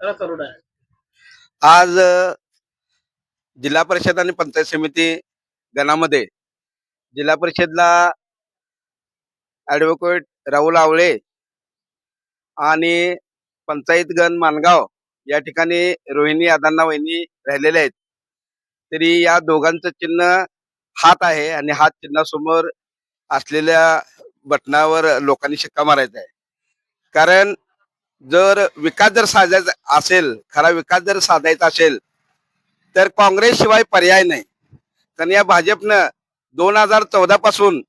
करोड आहे. आज जिल्हा परिषद आणि पंचायत समिती गणामध्ये जिल्हा परिषदला ऍडव्होकेट राहुल आवळे आणि पंचायत गण मानगाव या ठिकाणी रोहिणी अदांना वहिनी राहिलेले आहेत. तरी या दोघांचं चिन्ह हात आहे आणि हात चिन्हासमोर असलेल्या बटनावर लोकांनी शिक्का मारायचा आहे. कारण विकास जर साधायचा असेल, खरा विकास जर साधायचा असेल तर काँग्रेस शिवाय पर्याय नाही. कारण या भाजपनं 2014 पासून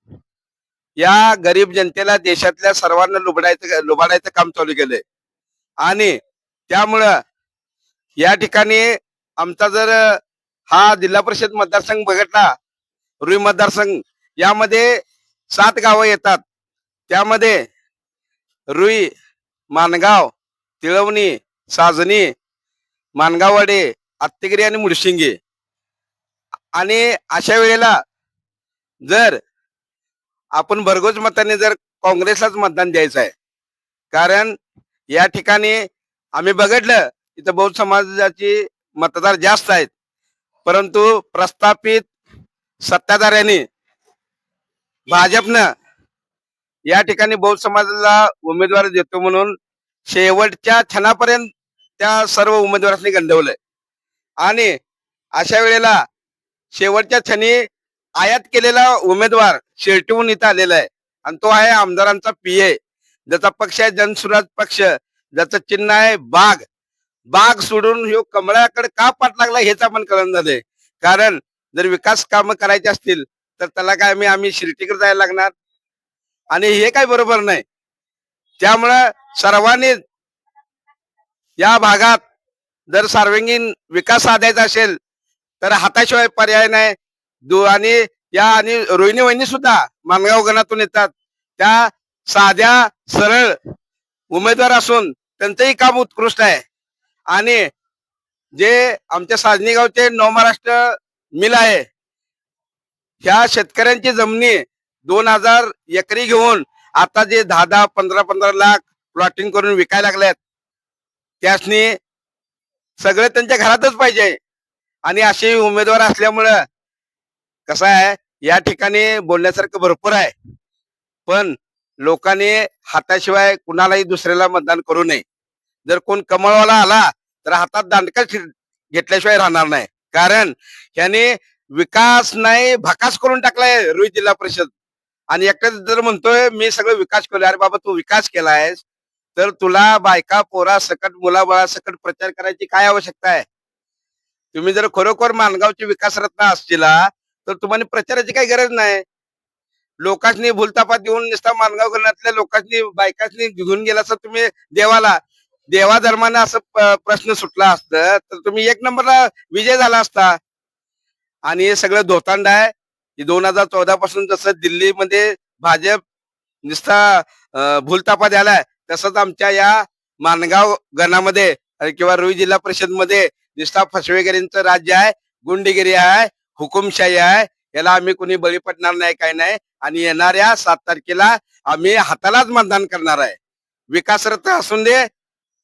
या गरीब जनतेला देशातल्या सर्वांना लुबाडायचं काम चालू केलंय. आणि त्यामुळं या ठिकाणी आमचा जर हा जिल्हा परिषद मतदारसंघ बघितला, रुई मतदारसंघ, यामध्ये 7 गावं येतात. त्यामध्ये रुई, मानगाव, तिळवणी, साजणी, मानगाववाडे, आत्तेगिरी आणि मुडशिंगी. आणि अशा वेळेला जर आपण भरघोस मताने जर काँग्रेसलाच मतदान द्यायचं आहे. कारण या ठिकाणी आम्ही बघितलं इथं बौद्ध समाजाची मतदार जास्त आहेत, परंतु प्रस्थापित सत्ताधाऱ्यांनी भाजपनं या ठिकाणी बौद्ध समाजाला उमेदवार देतो म्हणून शेवटच्या क्षणापर्यंत त्या सर्व उमेदवारांनी गंडवलंय. आणि अशा वेळेला शेवटच्या क्षणी आयात केलेला उमेदवार शेवटून इथं आलेला आहे आणि तो आहे आमदारांचा पीए, ज्याचा पक्ष आहे जनसुराज पक्ष, ज्याचं चिन्ह आहे बाघ. बाघ सोडून ह्यो कमळाकडे का पाठ लागला हेच आपण कळून झालंय. कारण जर विकास कामं करायची असतील तर त्याला काय आम्ही शिर्टीकडे जायला लागणार, आणि हे काय बरोबर नाही. त्यामुळं सर्वांनी या भागात जर सर्वांगीण विकास साधायचा असेल तर हाताशिवाय पर्याय नाही. आणि रोहिणी वहिनी सुद्धा मानगाव गणातून येतात. त्या साध्या सरळ उमेदवार असून त्यांचंही काम उत्कृष्ट आहे. आणि जे आमच्या साजनी गावचे नवमहाराष्ट्र मिल आहे, ह्या शेतकऱ्यांची जमिनी 2000 एकरी घेऊन आता जे 10-10, 15-15 लाख प्लॉटिंग करून विकायला लागल्यात, त्यासनी सगळं त्यांच्या घरातच पाहिजे. आणि असे उमेदवार असल्यामुळं कसं आहे, या ठिकाणी बोलण्यासारखं भरपूर आहे. पण लोकांनी हाताशिवाय कुणालाही दुसऱ्याला मतदान करू नये. जर कोण कमळवाला आला तर हातात दांडका घेतल्याशिवाय राहणार नाही. कारण ह्याने विकास नाही भकास करून टाकलाय रुई जिल्हा परिषद. आणि एकट्याच जर म्हणतोय मी सगळं विकास केलाय, अरे बाबा तू विकास केलायस तर तुला बायका पोरा सकट मुलाबाळा सकट प्रचार करायची काय आवश्यकता आहे? तुम्ही जर खरोखर मानगावचे विकासरत्न असतीला तर तुम्हाला प्रचाराची काही गरज नाही. लोकांनी भूलतापात देऊन नुसता मानगाव गणातल्या लोकांनी बायकांनी घेऊन गेला तर तुम्ही देवाला देवा धर्माने असं प्रश्न सुटला असतं तर तुम्ही 1 नंबरला विजय झाला असता. आणि हे सगळं धोतांड आहे. 2014 पासून जसं दिल्लीमध्ये भाजप नुसता भूलतापा द्यायलाय, तसंच आमच्या या मानगाव गणामध्ये किंवा रुई जिल्हा परिषद मध्ये नुसता फसवेगिरींचं राज्य आहे, गुंडगिरी आहे, हुकुमशाही आहे. याला आम्ही कुणी बळी पडणार नाही, काय नाही. आणि येणाऱ्या 7 तारखेला आम्ही हातालाच मतदान करणार आहे. विकासरथ असून दे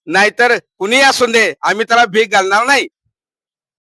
नाहीतर कुणी असून दे, आम्ही त्याला भीक घालणार नाही.